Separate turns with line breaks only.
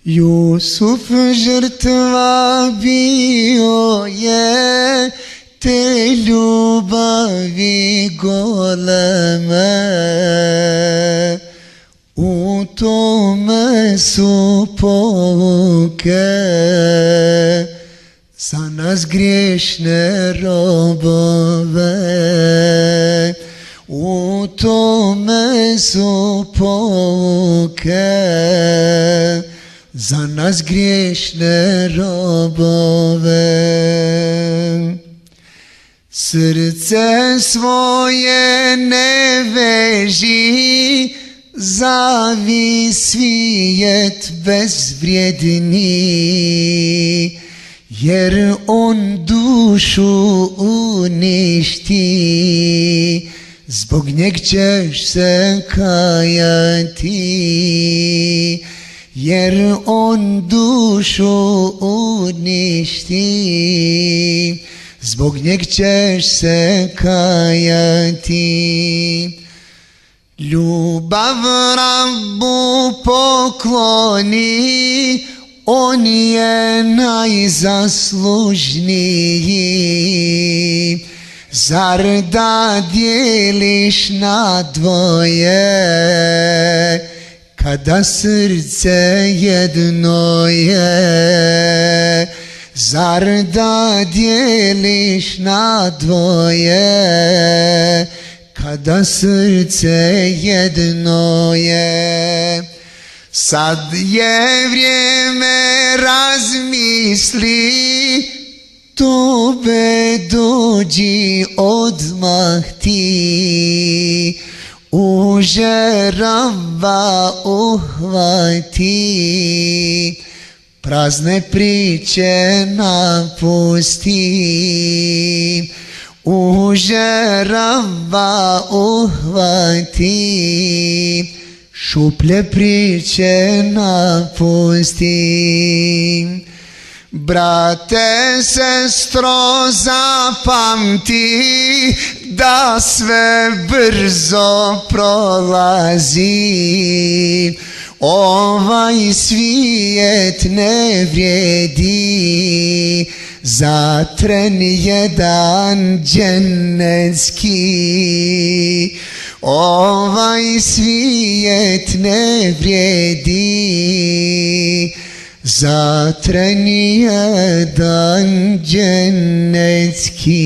Jusuf žrtva bio je te ljubavi goleme, u tome su pouke za nas griješne robove. U tome su pouke za nas griješne robove. Srce svoje ne veži za svijet bezvrijedni, jer on dušu uništi, zbog njeg ćeš se kajati. Jer on dušu uništi, zbog njeg ćeš se kajati. Ljubav Rabbu pokloni, on je najzaslužniji. Zar da dijeliš na dvoje, kada srce jedno je? Zar da dijeliš na dvoje, kada srce jedno je? Sad je vrijeme, razmisli, tobe dođi odmah ti, uže Rabba uhvati, prazne priče napusti. Uže Rabba uhvati, šuplje priče napusti. Brate, sestro, zapamti da sve brzo prolazi. Ovaj svijet ne vrijedi za tren jedan dženecki. Ovaj svijet ne vrijedi za tren jedan dženecki.